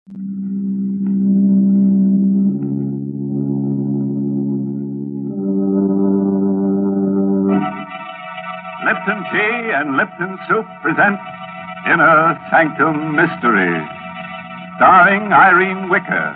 Lipton Tea and Lipton Soup present Inner Sanctum Mystery, starring Irene Wicker.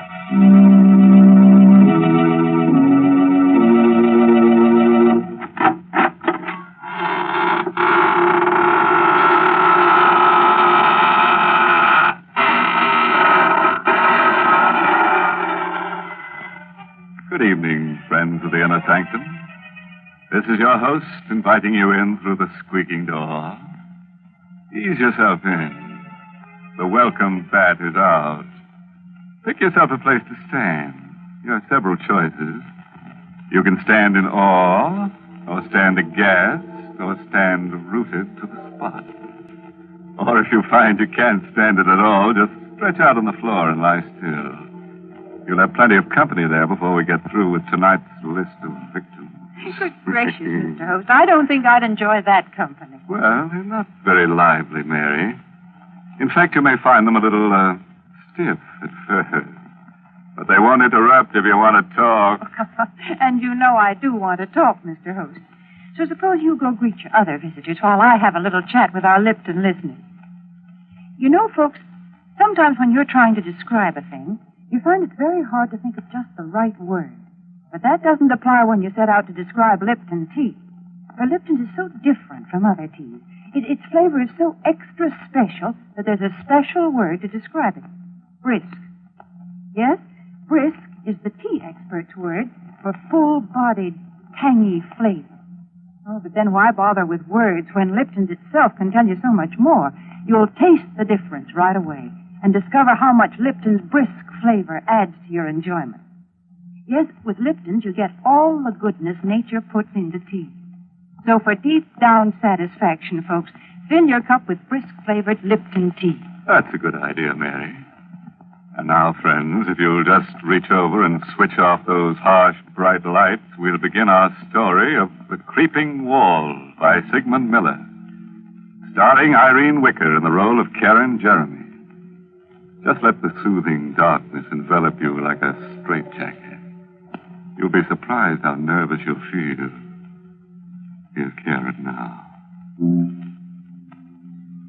Good evening, friends of the Inner Sanctum. This is your host inviting you in through the squeaking door. Ease yourself in. The welcome bat is out. Pick yourself a place to stand. You have several choices. You can stand in awe, or stand aghast, or stand rooted to the spot. Or if you find you can't stand it at all, just stretch out on the floor and lie still. You'll have plenty of company there before we get through with tonight's list of victims. Good gracious, Mr. Host. I don't think I'd enjoy that company. Well, they're not very lively, Mary. In fact, you may find them a little, stiff at first. But they won't interrupt if you want to talk. And you know I do want to talk, Mr. Host. So suppose you go greet your other visitors while I have a little chat with our Lipton listeners. You know, folks, sometimes when you're trying to describe a thing, you find it's very hard to think of just the right word. But that doesn't apply when you set out to describe Lipton tea. For Lipton is so different from other teas. Its flavor is so extra special that there's a special word to describe it. Brisk. Yes, brisk is the tea expert's word for full-bodied, tangy flavor. Oh, but then why bother with words when Lipton's itself can tell you so much more? You'll taste the difference right away and discover how much Lipton's brisk flavor adds to your enjoyment. Yes, with Lipton's, you get all the goodness nature puts into tea. So for deep-down satisfaction, folks, fill your cup with brisk-flavored Lipton tea. That's a good idea, Mary. And now, friends, if you'll just reach over and switch off those harsh, bright lights, we'll begin our story of The Creeping Wall by Sigmund Miller, starring Irene Wicker in the role of Karen Jeremy. Just let the soothing darkness envelop you like a straitjacket. You'll be surprised how nervous you'll feel. Here's Karen now.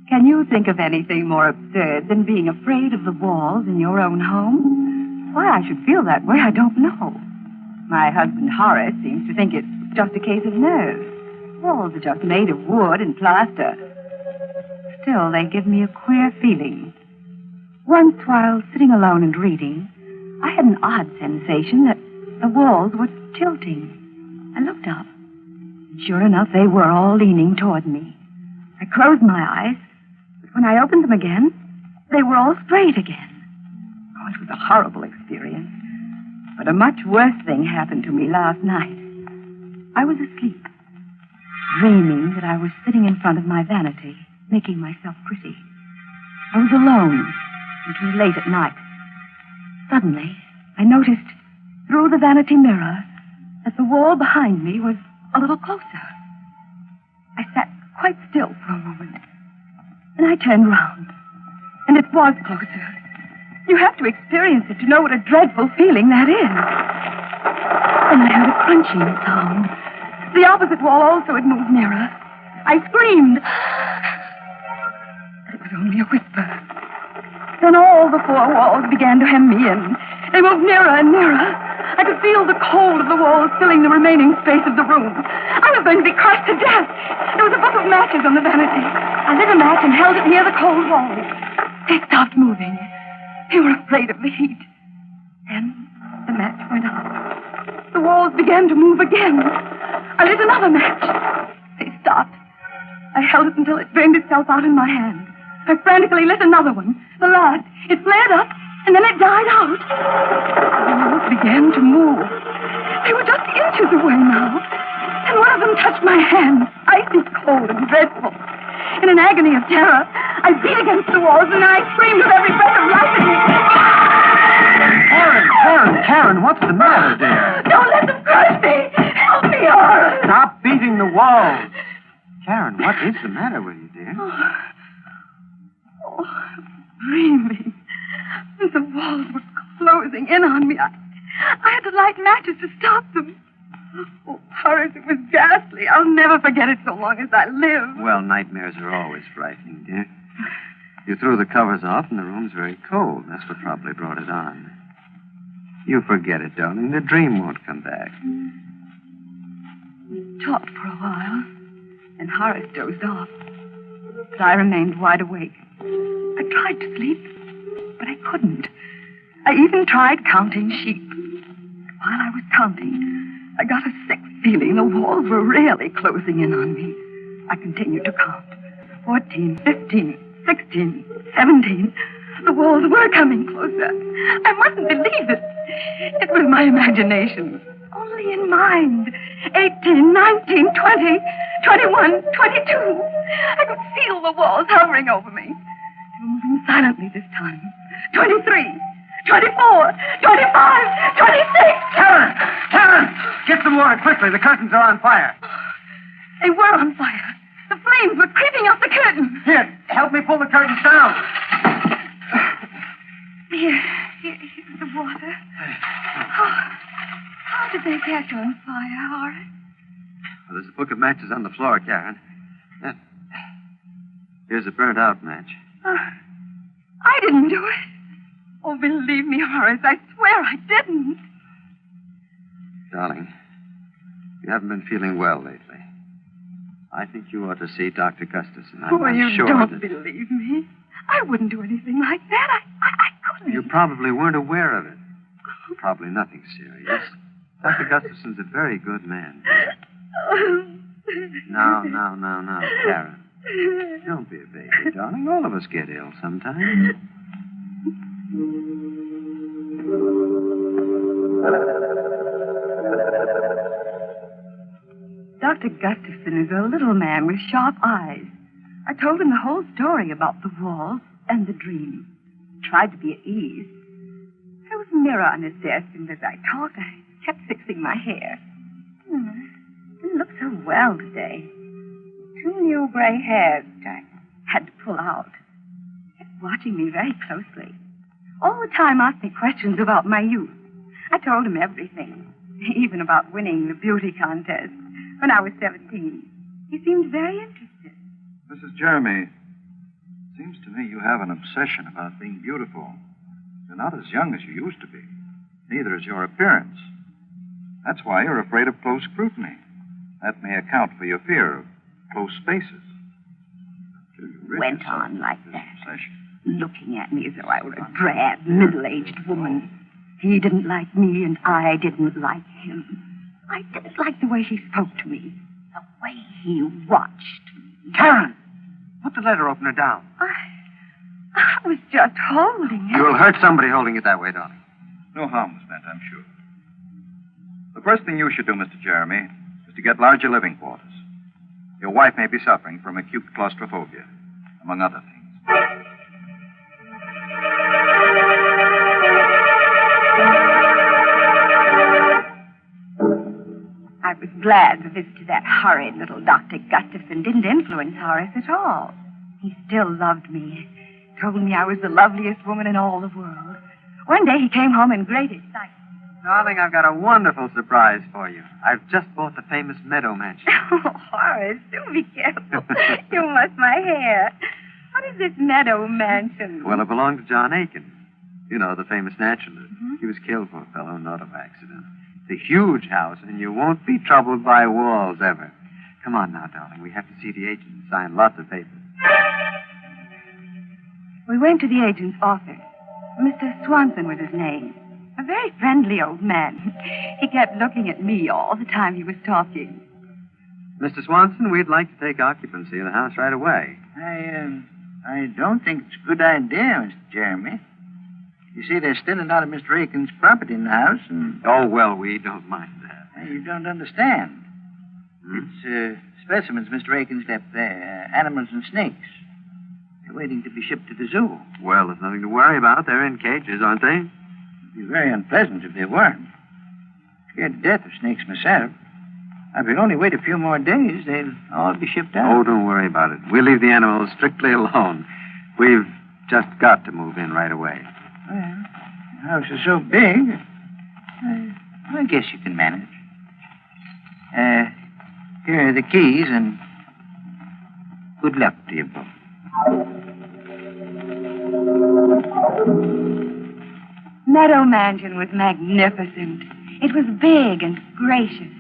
Can you think of anything more absurd than being afraid of the walls in your own home? Why I should feel that way, I don't know. My husband Horace seems to think it's just a case of nerves. Walls are just made of wood and plaster. Still, they give me a queer feeling. Once, while sitting alone and reading, I had an odd sensation that the walls were tilting. I looked up. Sure enough, they were all leaning toward me. I closed my eyes, but when I opened them again, they were all straight again. Oh, it was a horrible experience. But a much worse thing happened to me last night. I was asleep, dreaming that I was sitting in front of my vanity, making myself pretty. I was alone. It was late at night. Suddenly, I noticed through the vanity mirror that the wall behind me was a little closer. I sat quite still for a moment, and I turned round, and it was closer. You have to experience it to know what a dreadful feeling that is. Then I heard a crunching sound. The opposite wall also had moved nearer. I screamed. But it was only a whisper. Then all the four walls began to hem me in. They moved nearer and nearer. I could feel the cold of the walls filling the remaining space of the room. I was going to be crushed to death. There was a book of matches on the vanity. I lit a match and held it near the cold walls. They stopped moving. They were afraid of the heat. Then the match went out. The walls began to move again. I lit another match. They stopped. I held it until it burned itself out in my hand. I frantically lit another one. The last. It flared up, and then it died out. The walls began to move. They were just inches away now. And one of them touched my hand, icy cold and dreadful. In an agony of terror, I beat against the walls, and I screamed with every breath of life in me. Karen, what's the matter, dear? Don't let them crush me. Help me, Horace. Stop beating the walls. Karen, what is the matter with you, dear? Oh, dreaming. The walls were closing in on me. I had to light matches to stop them. Oh, Horace, it was ghastly. I'll never forget it so long as I live. Well, nightmares are always frightening, dear. You threw the covers off and the room's very cold. That's what probably brought it on. You forget it, darling. The dream won't come back. We talked for a while, and Horace dozed off. But I remained wide awake. I tried to sleep, but I couldn't. I even tried counting sheep. While I was counting, I got a sick feeling the walls were really closing in on me. I continued to count. 14, 15, 16, 17. The walls were coming closer. I mustn't believe it. It was my imagination. Only in mind. 18, 19, 20, 21, 22. I could feel the walls hovering over me. They were moving silently this time. 23, 24, 25, 26. Karen! Karen! Get some water quickly. The curtains are on fire. They were on fire. The flames were creeping up the curtain. Here, help me pull the curtains down. Here's the water. How did they catch on fire, Horace? Well, there's a book of matches on the floor, Karen. Here's a burnt-out match. I didn't do it. Oh, believe me, Horace, I swear I didn't. Darling, you haven't been feeling well lately. I think you ought to see Dr. Gustafson. I'm you sure don't that... believe me. I wouldn't do anything like that. I couldn't. You probably weren't aware of it. Probably nothing serious. Dr. Gustafson's a very good man. Now, Karen. Don't be a baby, darling. All of us get ill sometimes. Dr. Gustafson is a little man with sharp eyes. I told him the whole story about the walls and the dream. Tried to be at ease. There was a mirror on his desk, and as I talked, I kept fixing my hair. Didn't look so well today. 2 new gray hairs that I had to pull out. He kept watching me very closely. All the time asked me questions about my youth. I told him everything, even about winning the beauty contest when I was 17. He seemed very interested. Mrs. Jeremy, it seems to me you have an obsession about being beautiful. You're not as young as you used to be. Neither is your appearance. That's why you're afraid of close scrutiny. That may account for your fear of close spaces. Went on like that, obsession. looking at me as though I were a drab, middle-aged woman. He didn't like me, and I didn't like him. I didn't like the way he spoke to me, the way he watched me. Karen! Put the letter opener down. I was just holding it. You'll hurt somebody holding it that way, darling. No harm was meant, I'm sure. The first thing you should do, Mr. Jeremy, is to get larger living quarters. Your wife may be suffering from acute claustrophobia, among other things. I was glad the visit to that horrid little Dr. Gustafson didn't influence Horace at all. He still loved me. Told me I was the loveliest woman in all the world. One day he came home in great excitement. Darling, I've got a wonderful surprise for you. I've just bought the famous Meadow Mansion. Oh, Horace, do be careful. You must my hair. What is this Meadow Mansion? Well, it belonged to John Aiken. You know, the famous naturalist. He was killed, poor fellow, in an auto accident. It's a huge house, and you won't be troubled by walls ever. Come on now, darling. We have to see the agent and sign lots of papers. We went to the agent's office. Mr. Swanson was his name. A very friendly old man. He kept looking at me all the time he was talking. Mr. Swanson, we'd like to take occupancy of the house right away. I don't think it's a good idea, Mr. Jeremy. You see, there's still a lot of Mr. Aiken's property in the house, and... Oh, well, we don't mind that. You don't understand. It's specimens Mr. Aiken's left there, animals and snakes. They're waiting to be shipped to the zoo. Well, there's nothing to worry about. They're in cages, aren't they? It'd be very unpleasant if they weren't. Scared to death of snakes myself. If we only wait a few more days, they'll all be shipped out. Oh, don't worry about it. We'll leave the animals strictly alone. We've just got to move in right away. Well, house is so big, I guess you can manage. Here are the keys, and good luck to you both. Meadow Mansion was magnificent. It was big and gracious.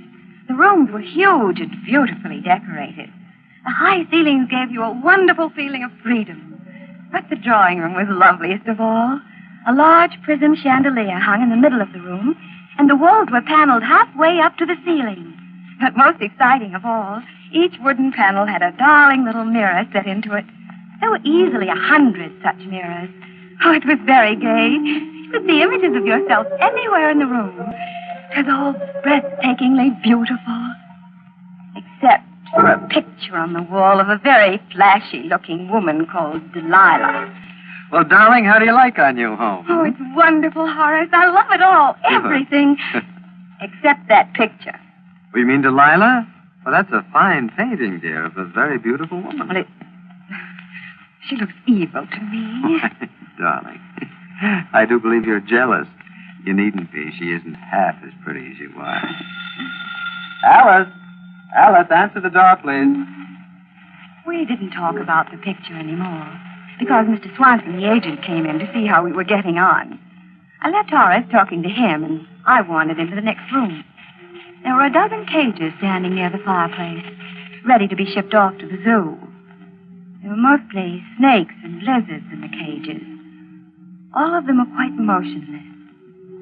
The rooms were huge and beautifully decorated. The high ceilings gave you a wonderful feeling of freedom. But the drawing room was loveliest of all. A large prism chandelier hung in the middle of the room, and the walls were paneled halfway up to the ceiling. But most exciting of all, each wooden panel had a darling little mirror set into it. There were easily 100 such mirrors. Oh, it was very gay. You could see images of yourself anywhere in the room. It was all breathtakingly beautiful. Except for a picture on the wall of a very flashy-looking woman called Delilah. Well, darling, how do you like our new home? Oh, it's wonderful, Horace. I love it all. Everything. Except that picture. You mean Delilah? Well, that's a fine painting, dear, of a very beautiful woman. Well, she looks evil to me. Darling, I do believe you're jealous. You needn't be. She isn't half as pretty as you are. Alice, answer the door, please. We didn't talk about the picture anymore because Mr. Swanson, the agent, came in to see how we were getting on. I left Horace talking to him, and I wandered into the next room. There were a dozen cages standing near the fireplace, ready to be shipped off to the zoo. There were mostly snakes and lizards in the cages. All of them were quite motionless,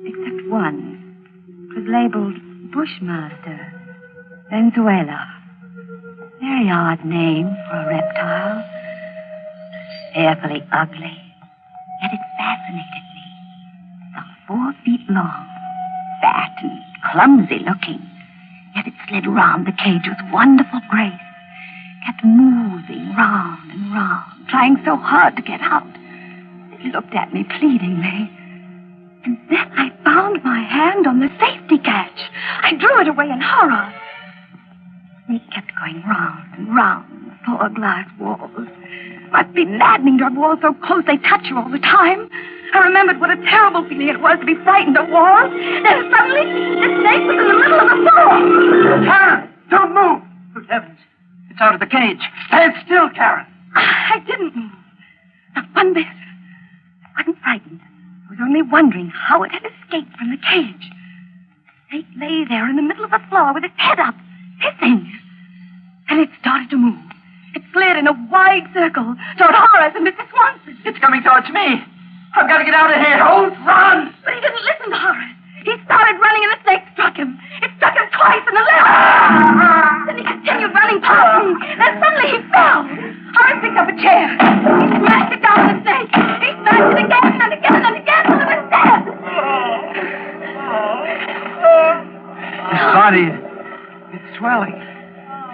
except one. It was labeled Bushmaster, Venezuela. Very odd name for a reptile. Fearfully ugly, yet it fascinated me. Some 4 feet long, fat and clumsy looking, yet it slid round the cage with wonderful grace, kept moving round and round, trying so hard to get out. It looked at me pleadingly, and then I found my hand on the safety catch. I drew it away in horror. It kept going round and round the 4 glass walls. Must be maddening to have walls so close they touch you all the time. I remembered what a terrible feeling it was to be frightened of walls. Then suddenly, the snake was in the middle of the floor. Karen, don't move. Good heavens. It's out of the cage. Stand still, Karen. I didn't move. Not one bit. I wasn't frightened. I was only wondering how it had escaped from the cage. The snake lay there in the middle of the floor with its head up, hissing. And it started to move. It slid in a wide circle toward Horace and Mrs. Swanson. It's coming towards me. I've got to get out of here. Don't run! But he didn't listen to Horace. He started running and the snake struck him. It struck him twice in the leg. Then he continued running past me. Then suddenly he fell. Horace picked up a chair. He smashed it down on the snake. He smashed it again and again and again till it was dead. His body is swelling.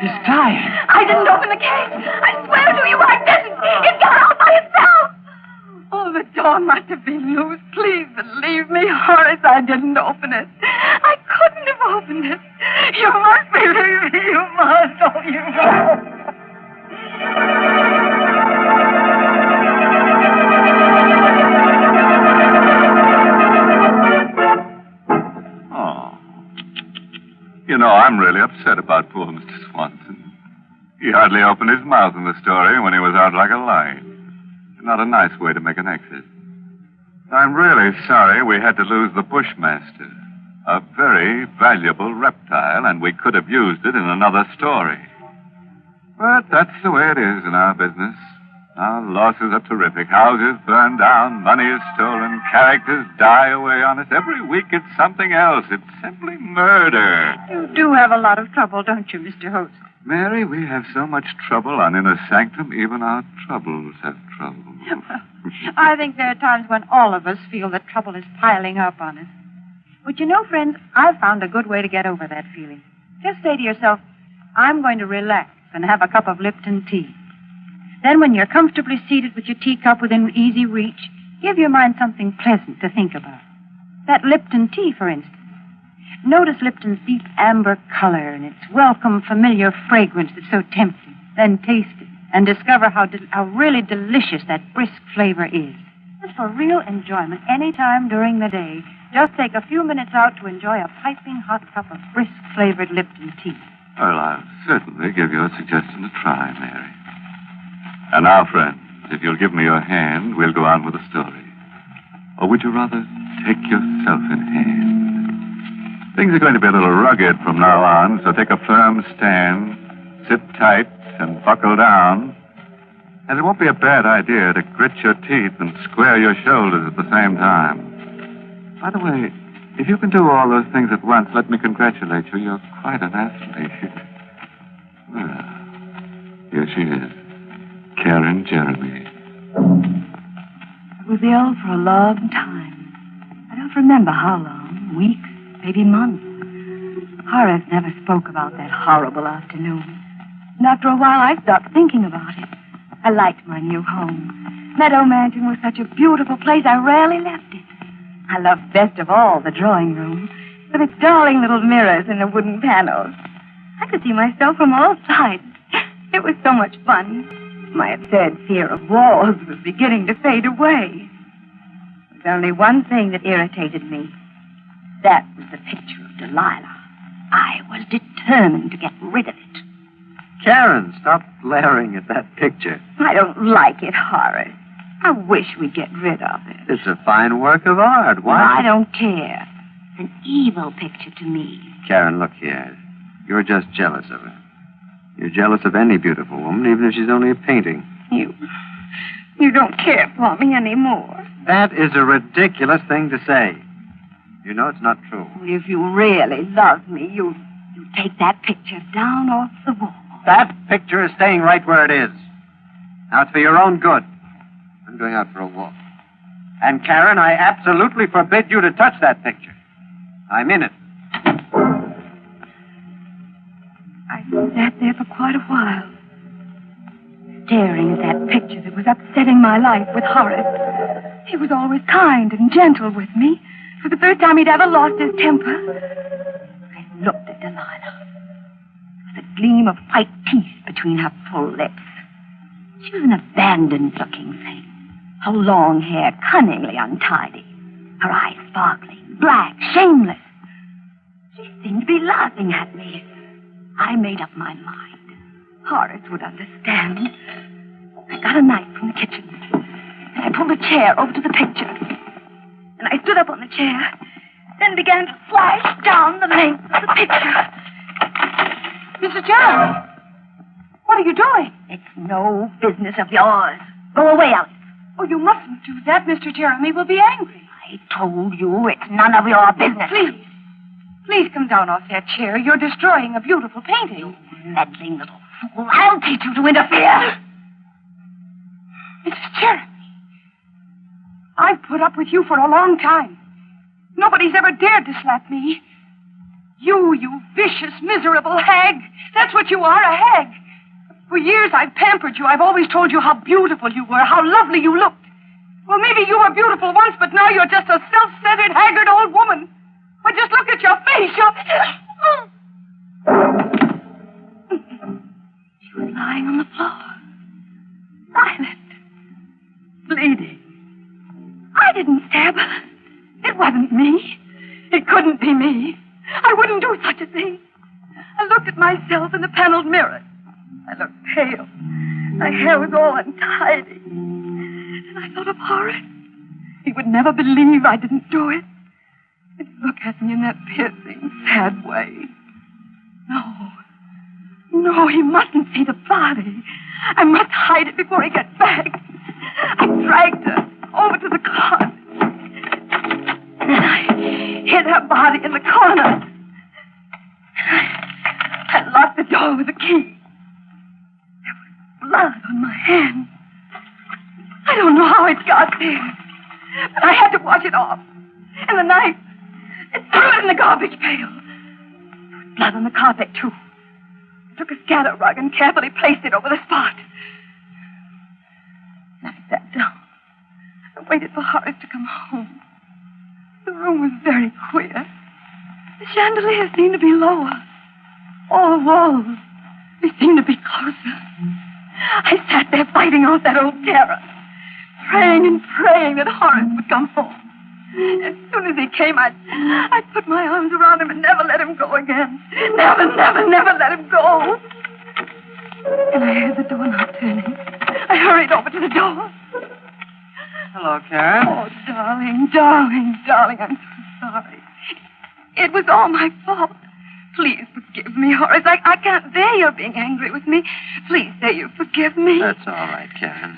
He's dying. I didn't open the cage. I swear to you I didn't. It got out by itself. Oh, the door must have been loose. Please believe me, Horace. I didn't open it. I couldn't have opened it. You must believe me. You must. Oh, you must. Oh. You know, I'm really upset about poor Mr. Swanson. He hardly opened his mouth in the story when he was out like a light. Not a nice way to make an exit. I'm really sorry we had to lose the Bushmaster. A very valuable reptile, and we could have used it in another story. But that's the way it is in our business. Our losses are terrific. Houses burn down, money is stolen, characters die away on us. Every week it's something else. It's simply murder. You do have a lot of trouble, don't you, Mr. Host? Mary, we have so much trouble on Inner Sanctum, even our troubles have trouble. I think there are times when all of us feel that trouble is piling up on us. But you know, friends, I've found a good way to get over that feeling. Just say to yourself, I'm going to relax and have a cup of Lipton tea. Then when you're comfortably seated with your teacup within easy reach, give your mind something pleasant to think about. That Lipton tea, for instance. Notice Lipton's deep amber color and its welcome, familiar fragrance that's so tempting. Then taste it and discover how really delicious that brisk flavor is. Just for real enjoyment, any time during the day, just take a few minutes out to enjoy a piping hot cup of brisk-flavored Lipton tea. Well, I'll certainly give your suggestion a try, Mary. And now, friends, if you'll give me your hand, we'll go on with the story. Or would you rather take yourself in hand? Things are going to be a little rugged from now on, so take a firm stand, sit tight, and buckle down. And it won't be a bad idea to grit your teeth and square your shoulders at the same time. By the way, if you can do all those things at once, let me congratulate you. You're quite an athlete. Well, here she is, Karen Jeremy. I was ill for a long time. I don't remember how long. Weeks, maybe months. Horace never spoke about that horrible afternoon. And after a while, I stopped thinking about it. I liked my new home. Meadow Mansion was such a beautiful place, I rarely left it. I loved best of all the drawing room, with its darling little mirrors and the wooden panels. I could see myself from all sides. It was so much fun. My absurd fear of walls was beginning to fade away. There was only one thing that irritated me. That was the picture of Delilah. I was determined to get rid of it. Karen, stop glaring at that picture. I don't like it, Horace. I wish we'd get rid of it. It's a fine work of art. Why? I don't care. It's an evil picture to me. Karen, look here. You're just jealous of her. You're jealous of any beautiful woman, even if she's only a painting. You don't care for me anymore. That is a ridiculous thing to say. You know it's not true. If you really love me, you take that picture down off the wall. That picture is staying right where it is. Now, it's for your own good. I'm going out for a walk. And, Karen, I absolutely forbid you to touch that picture. I'm in it. I sat there for quite a while, staring at that picture that was upsetting my life with Horace. He was always kind and gentle with me. For the first time he'd ever lost his temper. I looked at Delilah. There was a gleam of white teeth between her full lips. She was an abandoned-looking thing. Her long hair cunningly untidy. Her eyes sparkling, black, shameless. She seemed to be laughing at me. I made up my mind. Horace would understand. I got a knife from the kitchen. And I pulled a chair over to the picture. And I stood up on the chair, then began to slash down the length of the picture. Mrs. Jeremy, what are you doing? It's no business of yours. Go away, Alice. Oh, you mustn't do that. Mr. Jeremy will be angry. I told you it's none of your business. Please come down off that chair. You're destroying a beautiful painting. You meddling little fool. I'll teach you to interfere. Mrs. Jeremy, I've put up with you for a long time. Nobody's ever dared to slap me. You vicious, miserable hag. That's what you are, a hag. For years I've pampered you. I've always told you how beautiful you were, how lovely you looked. Well, maybe you were beautiful once, but now you're just a self-centered, haggard old woman. Well, just look at your face. She was lying on the floor, silent, bleeding. I didn't stab her. It wasn't me. It couldn't be me. I wouldn't do such a thing. I looked at myself in the paneled mirror. I looked pale. My hair was all untidy. And I thought of Horace. He would never believe I didn't do it. He'd look at me in that piercing, sad way. No, he mustn't see the body. I must hide it before he gets back. I dragged her over to the closet. And then I hid her body in the corner. I locked the door with a key. There was blood on my hand. I don't know how it got there, but I had to wash it off. And the knife, I threw it in the garbage pail. There was blood on the carpet, too. I took a scatter rug and carefully placed it over the spot. And I sat down and waited for Horace to come home. The room was very queer. The chandelier seemed to be lower. All the walls, they seemed to be closer. I sat there fighting off that old terror. praying and praying that Horace would come home. As soon as he came, I'd put my arms around him and never let him go again. Never, never, never let him go. And I heard the doorknob turning. I hurried over to the door. Hello, Karen. Oh, darling, darling, darling, I'm so sorry. It was all my fault. Please forgive me, Horace. I can't bear your being angry with me. Please say you forgive me. That's all right, Karen.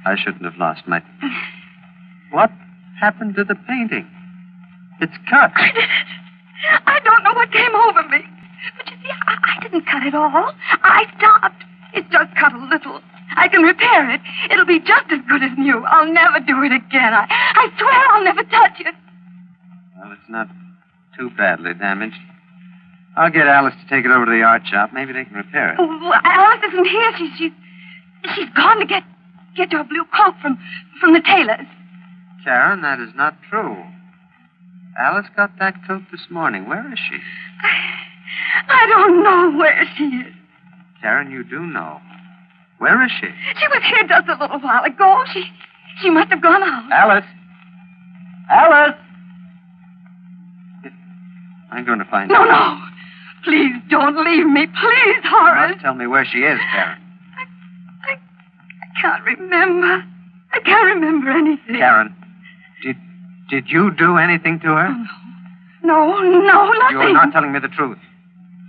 I shouldn't have lost my... What happened to the painting? It's cut. I did it. I don't know what came over me. But you see, I didn't cut it all. I stopped. It's just cut a little. I can repair it. It'll be just as good as new. I'll never do it again. I swear I'll never touch it. Well, it's not too badly damaged. I'll get Alice to take it over to the art shop. Maybe they can repair it. Oh, Alice isn't here. She's gone to get your blue coat from the tailor's. Karen, that is not true. Alice got that coat this morning. Where is she? I don't know where she is. Karen, you do know. Where is she? She was here just a little while ago. She must have gone out. Alice! Alice! I'm going to find her. No. Please don't leave me. Please, Horace. You must tell me where she is, Karen. I can't remember. I can't remember anything. Karen, did you do anything to her? No, nothing. You're not telling me the truth.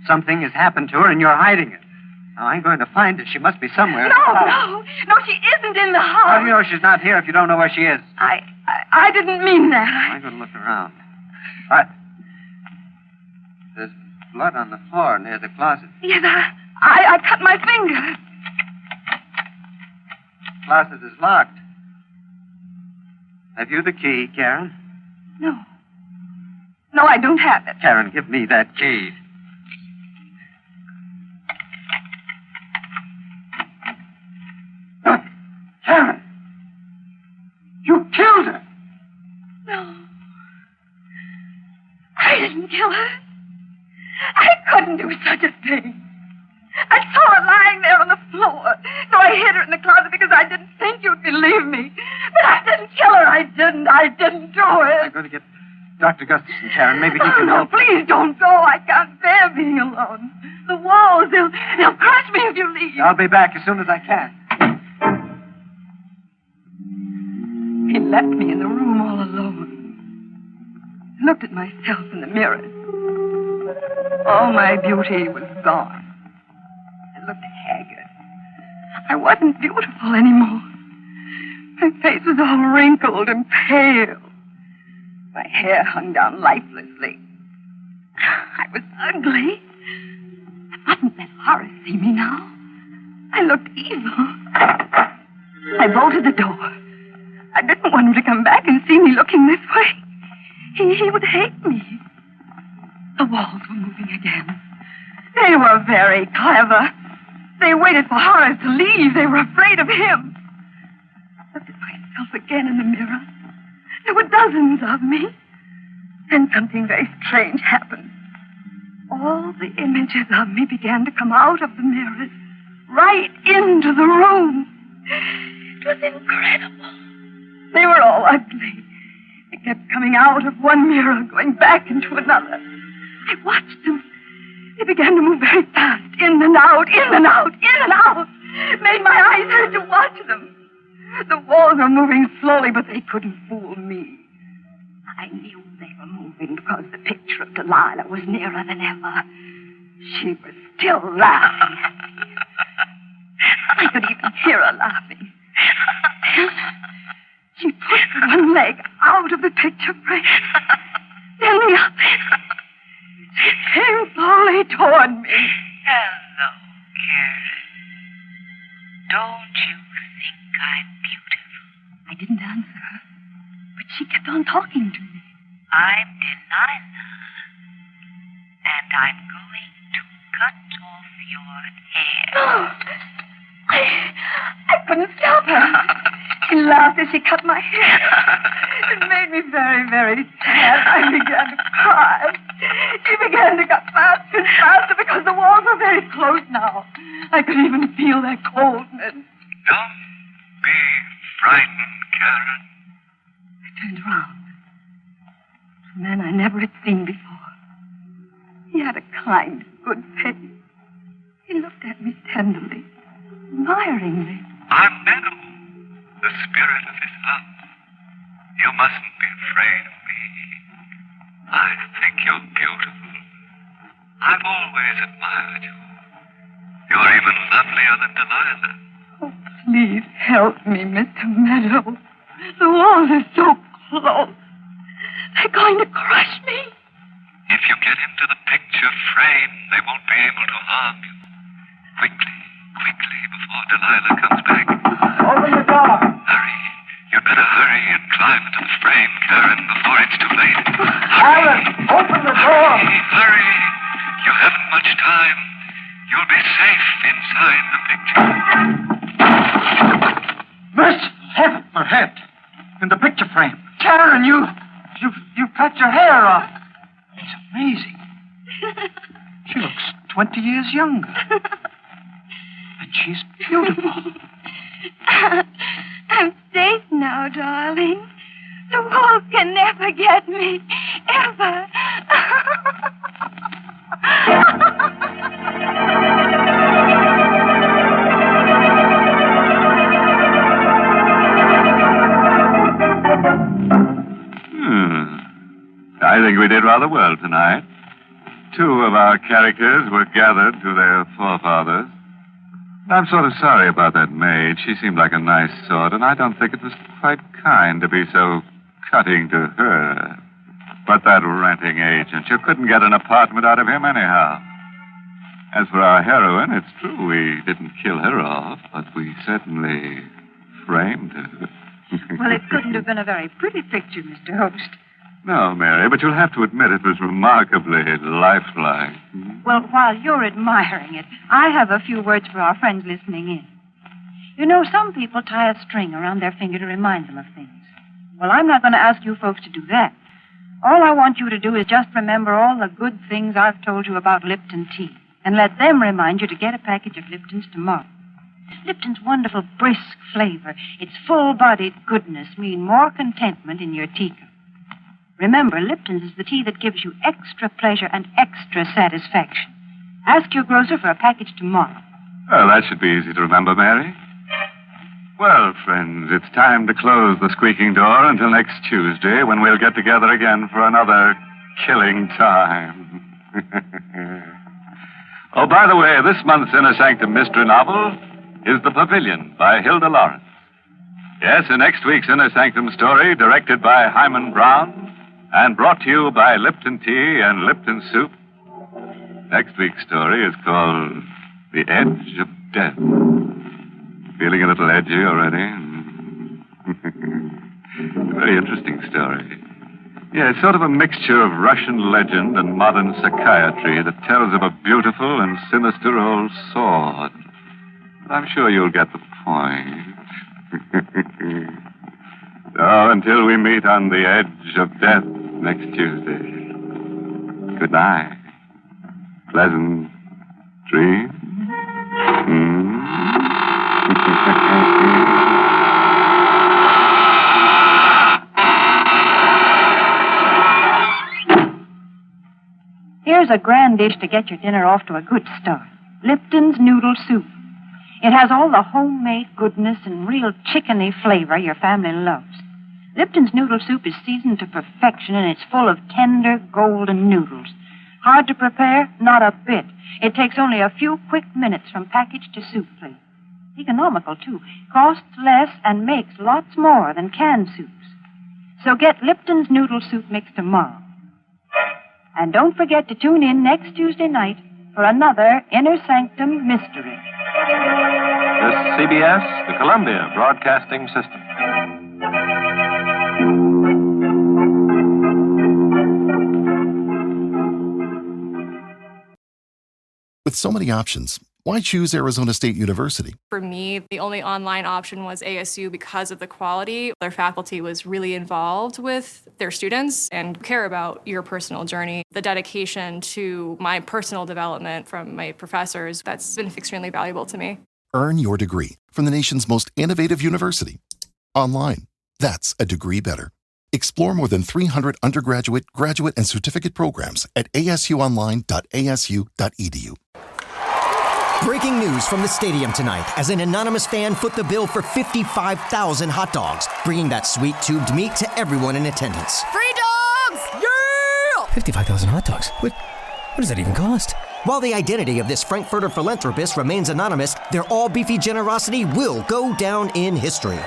Something has happened to her and you're hiding it. Now, I'm going to find her. She must be somewhere. No, she isn't in the house. How do you know she's not here if you don't know where she is? I didn't mean that. I'm going to look around. All right. There's blood on the floor near the closet. Yes, I cut my finger. The closet is locked. Have you the key, Karen? No, I don't have it. Karen, give me that key. Karen! You killed her! No. I didn't kill her. I couldn't do such a thing. I saw her lying there on the floor, so I hid her in the closet because I didn't think you'd believe me. But I didn't kill her. I didn't do it. I'm going to get Dr. Gustafson, Karen. Maybe he can help. Please don't go. I can't bear being alone. The walls, they'll crush me if you leave. I'll be back as soon as I can. He left me in the room all alone. I looked at myself in the mirror. All my beauty was gone. I looked haggard. I wasn't beautiful anymore. My face was all wrinkled and pale. My hair hung down lifelessly. I was ugly. I mustn't let Horace see me now. I looked evil. I bolted the door. I didn't want him to come back and see me looking this way. He would hate me. The walls were moving again. They were very clever. They waited for Horace to leave. They were afraid of him. I looked at myself again in the mirror. There were dozens of me. Then something very strange happened. All the images of me began to come out of the mirrors, right into the room. It was incredible. They were all ugly. They kept coming out of one mirror, going back into another. I watched them. They began to move very fast, in and out, in and out, in and out. It made my eyes hurt to watch them. The walls were moving slowly, but they couldn't fool me. I knew they were moving because the picture of Delilah was nearer than ever. She was still laughing at me. I could even hear her laughing. She pushed one leg out of the picture frame, then the other. She came slowly toward me. Hello, Karen. Don't you think I'm beautiful? I didn't answer her, but she kept on talking to me. I'm Delilah, and I'm going to cut off your hair. I couldn't stop her. She laughed as she cut my hair. It made me very, very sad. I began to cry. She began to cut faster and faster because the walls were very close now. I could even feel their coldness. Don't be frightened, Karen? I turned around. A man I never had seen before. He had a kind, good face. He looked at me tenderly, admiringly. I'm Meadow, the spirit of this house. You mustn't be afraid of me. I think you're beautiful. I've always admired you. You're even lovelier than Delilah. Oh, please help me, Mr. Meadow. The walls are so close. They're going to crush me. If you get into the picture frame, they won't be able to harm you. Quickly, before Delilah comes back. Open the door. Hurry. You'd better hurry and climb into the frame, Karen, before it's too late. Alan, open the door. Hurry. You haven't much time. You'll be safe inside the picture. Miss, heaven, her head. In the picture frame. Karen, you've cut your hair off. It's amazing. She looks 20 years younger. And she's beautiful. I'm safe now, darling. The wolves can never get me. Ever. I think we did rather well tonight. Two of our characters were gathered to their forefathers. I'm sort of sorry about that maid. She seemed like a nice sort, and I don't think it was quite kind to be so cutting to her. But that renting agent, you couldn't get an apartment out of him anyhow. As for our heroine, it's true we didn't kill her off, but we certainly framed her. Well, it couldn't have been a very pretty picture, Mr. Host. No, Mary, but you'll have to admit it was remarkably lifelike. Well, while you're admiring it, I have a few words for our friends listening in. You know, some people tie a string around their finger to remind them of things. Well, I'm not going to ask you folks to do that. All I want you to do is just remember all the good things I've told you about Lipton tea, and let them remind you to get a package of Lipton's tomorrow. Lipton's wonderful brisk flavor, its full-bodied goodness mean more contentment in your teacup. Remember, Lipton's is the tea that gives you extra pleasure and extra satisfaction. Ask your grocer for a package tomorrow. Well, that should be easy to remember, Mary. Well, friends, it's time to close the squeaking door until next Tuesday, when we'll get together again for another killing time. Oh, by the way, this month's Inner Sanctum mystery novel is The Pavilion by Hilda Lawrence. Yes, in next week's Inner Sanctum story, directed by Hyman Brown, and brought to you by Lipton Tea and Lipton Soup. Next week's story is called The Edge of Death. Feeling a little edgy already? Very interesting story. Yeah, it's sort of a mixture of Russian legend and modern psychiatry that tells of a beautiful and sinister old sword. But I'm sure you'll get the point. So, until we meet on the edge of death next Tuesday, good night. Pleasant dreams. Here's a grand dish to get your dinner off to a good start. Lipton's Noodle Soup. It has all the homemade goodness and real chickeny flavor your family loves. Lipton's Noodle Soup is seasoned to perfection, and it's full of tender, golden noodles. Hard to prepare? Not a bit. It takes only a few quick minutes from package to soup plate. Economical, too. Costs less and makes lots more than canned soups. So get Lipton's Noodle Soup mix tomorrow. And don't forget to tune in next Tuesday night for another Inner Sanctum mystery. This is CBS, the Columbia Broadcasting System. With so many options, why choose Arizona State University? For me, the only online option was ASU because of the quality. Their faculty was really involved with their students and care about your personal journey. The dedication to my personal development from my professors, that's been extremely valuable to me. Earn your degree from the nation's most innovative university. online. That's a degree better. Explore more than 300 undergraduate, graduate, and certificate programs at asuonline.asu.edu. Breaking news from the stadium tonight as an anonymous fan foot the bill for 55,000 hot dogs, bringing that sweet tubed meat to everyone in attendance. Free dogs! Yeah! 55,000 hot dogs? What does that even cost? While the identity of this Frankfurter philanthropist remains anonymous, their all-beefy generosity will go down in history.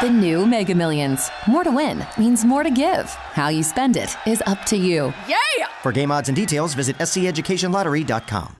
The new Mega Millions. More to win means more to give. How you spend it is up to you. Yeah! For game odds and details, visit sceducationlottery.com.